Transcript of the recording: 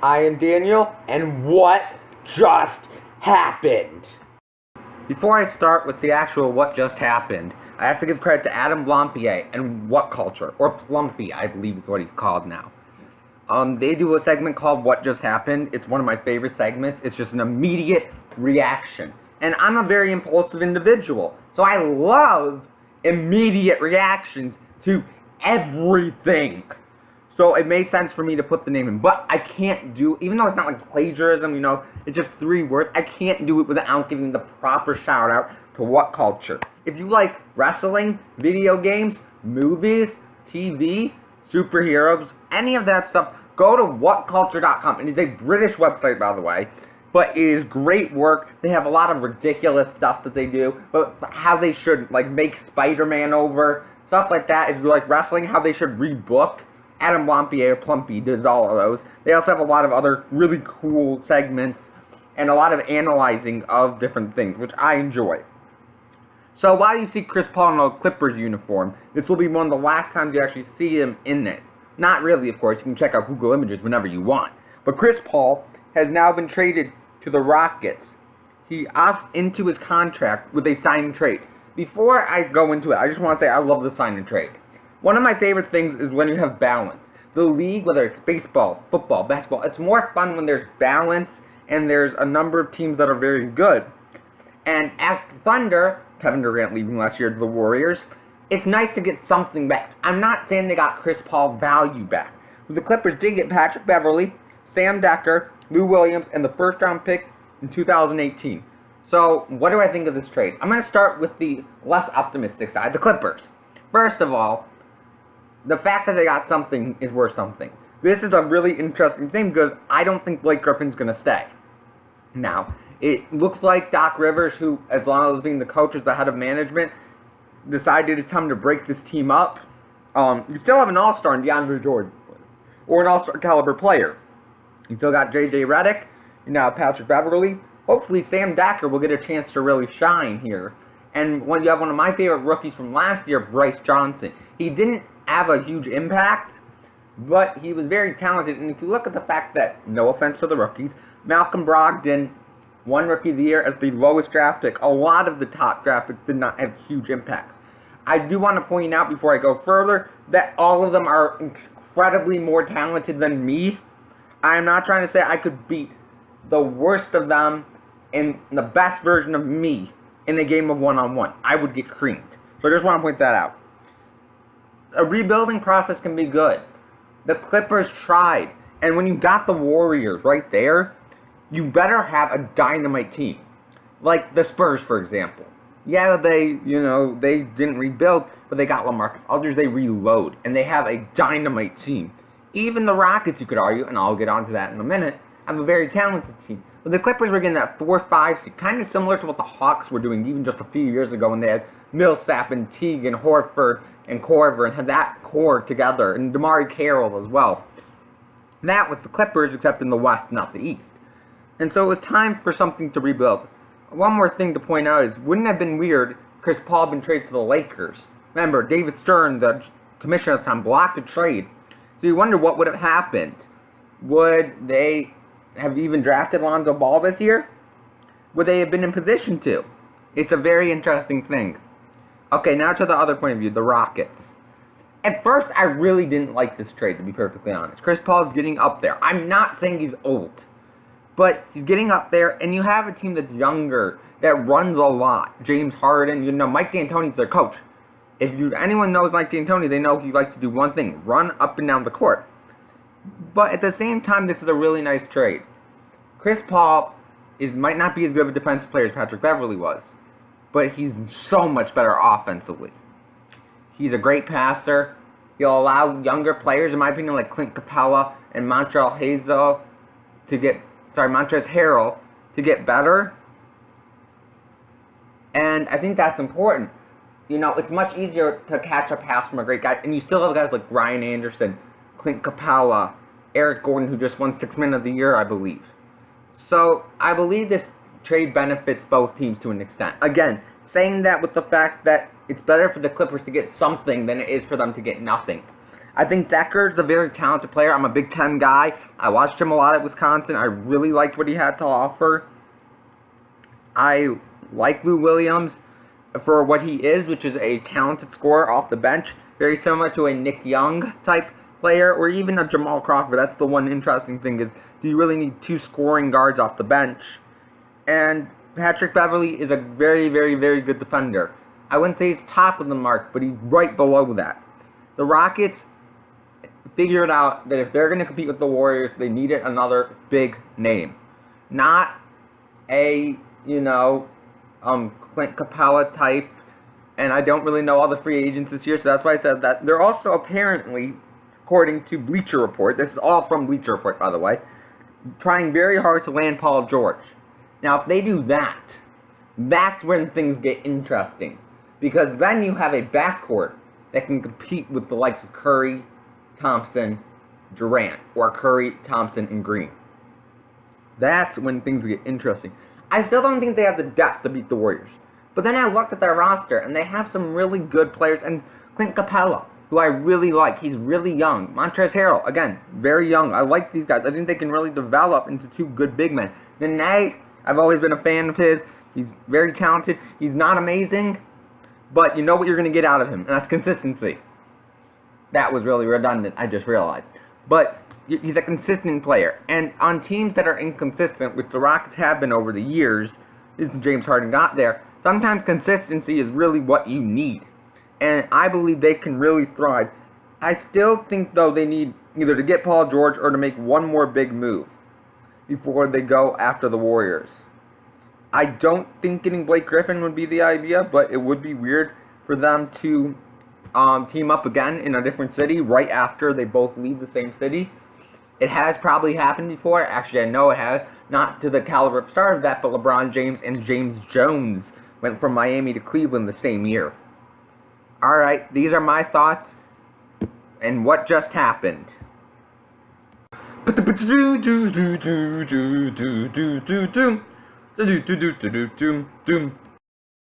I am Daniel, and what just happened? Before I start with the actual what just happened, I have to give credit to Adam Blampier and What Culture, or Plumpy, I believe is what he's called now. They do a segment called What Just Happened. It's one of my favorite segments. It's just an immediate reaction. And I'm a very impulsive individual, so I love immediate reactions to everything. So it made sense for me to put the name in, but I can't do, even though it's not like plagiarism, it's just 3 words, I can't do it without giving the proper shout out to What Culture. If you like wrestling, video games, movies, TV, superheroes, any of that stuff, go to whatculture.com. It is a British website, by the way, but it is great work. They have a lot of ridiculous stuff that they do, but how they should, like, make Spider-Man over, stuff like that. If you like wrestling, how they should rebook. Adam Blampier, Plumpy, does all of those. They also have a lot of other really cool segments and a lot of analyzing of different things, which I enjoy. So while you see Chris Paul in a Clippers uniform, this will be one of the last times you actually see him in it. Not really, of course. You can check out Google Images whenever you want. But Chris Paul has now been traded to the Rockets. He opts into his contract with a sign and trade. Before I go into it, I just want to say I love the sign and trade. One of my favorite things is when you have balance. The league, whether it's baseball, football, basketball, it's more fun when there's balance and there's a number of teams that are very good. And as Thunder, Kevin Durant leaving last year to the Warriors, it's nice to get something back. I'm not saying they got Chris Paul value back. But the Clippers did get Patrick Beverley, Sam Decker, Lou Williams, and the first round pick in 2018. So what do I think of this trade? I'm going to start with the less optimistic side, the Clippers. First of all, the fact that they got something is worth something. This is a really interesting thing because I don't think Blake Griffin's going to stay. Now, it looks like Doc Rivers, who, as long as being the coach, is the head of management, decided it's time to break this team up. You still have an all-star in DeAndre Jordan, or an all-star caliber player. You still got J.J. Redick, and now Patrick Beverley. Hopefully Sam Decker will get a chance to really shine here. And when you have one of my favorite rookies from last year, Bryce Johnson. He didn't have a huge impact, but he was very talented. And if you look at the fact that, no offense to the rookies, Malcolm Brogdon won Rookie of the Year as the lowest draft pick. A lot of the top draft picks did not have huge impacts. I do want to point out before I go further that all of them are incredibly more talented than me. I'm not trying to say I could beat the worst of them and the best version of me in a game of one-on-one. I would get creamed. So I just want to point that out. A rebuilding process can be good. The Clippers tried. And when you got the Warriors right there, you better have a dynamite team. Like the Spurs, for example. Yeah, they didn't rebuild, but they got LaMarcus Aldridge. They reload, and they have a dynamite team. Even the Rockets, you could argue, and I'll get onto that in a minute, have a very talented team. But the Clippers were getting that 4-5 seed, kind of similar to what the Hawks were doing even just a few years ago when they had Millsap and Teague and Horford and Korver and had that core together, and DeMar Carroll as well. That was the Clippers, except in the West, not the East. And so it was time for something to rebuild. One more thing to point out is, wouldn't it have been weird if Chris Paul had been traded to the Lakers? Remember, David Stern, the commissioner at the time, blocked the trade. So you wonder what would have happened. Would they have even drafted Lonzo Ball this year? Would they have been in position to? It's a very interesting thing. Okay, now to the other point of view, the Rockets. At first, I really didn't like this trade, to be perfectly honest. Chris Paul is getting up there. I'm not saying he's old, but he's getting up there, and you have a team that's younger, that runs a lot. James Harden, Mike D'Antoni's their coach. If anyone knows Mike D'Antoni, they know he likes to do one thing, run up and down the court. But at the same time, this is a really nice trade. Chris Paul might not be as good of a defensive player as Patrick Beverley was, but he's so much better offensively. He's a great passer. He'll allow younger players, in my opinion, like Clint Capella and Montrezl Harrell to get better. And I think that's important. It's much easier to catch a pass from a great guy. And you still have guys like Ryan Anderson, Clint Capella, Eric Gordon, who just won 6th Man of the Year, I believe. So I believe this trade benefits both teams to an extent. Again, saying that with the fact that it's better for the Clippers to get something than it is for them to get nothing. I think Decker's a very talented player. I'm a Big Ten guy. I watched him a lot at Wisconsin. I really liked what he had to offer. I like Lou Williams for what he is, which is a talented scorer off the bench, very similar to a Nick Young type player, or even a Jamal Crawford. That's the one interesting thing, is do you really need 2 scoring guards off the bench? And Patrick Beverley is a very, very, very good defender. I wouldn't say he's top of the mark, but he's right below that. The Rockets figured out that if they're going to compete with the Warriors, they needed another big name. Not a, Clint Capella type, and I don't really know all the free agents this year, so that's why I said that. They're also apparently, according to Bleacher Report, this is all from Bleacher Report, by the way, trying very hard to land Paul George. Now, if they do that, that's when things get interesting, because then you have a backcourt that can compete with the likes of Curry, Thompson, Durant, or Curry, Thompson, and Green. That's when things get interesting. I still don't think they have the depth to beat the Warriors. But then I looked at their roster, and they have some really good players. And Clint Capella, who I really like. He's really young. Montrezl Harrell, again, very young. I like these guys. I think they can really develop into 2 good big men. Nene, I've always been a fan of his. He's very talented. He's not amazing, but you know what you're going to get out of him, and that's consistency. That was really redundant, I just realized. But he's a consistent player. And on teams that are inconsistent, which the Rockets have been over the years, since James Harden got there, sometimes consistency is really what you need. And I believe they can really thrive. I still think, though, they need either to get Paul George or to make one more big move before they go after the Warriors. I don't think getting Blake Griffin would be the idea, but it would be weird for them to team up again in a different city right after they both leave the same city. It has probably happened before. Actually, I know it has. Not to the caliber of star of that, but LeBron James and James Jones went from Miami to Cleveland the same year. Alright, these are my thoughts and what just happened.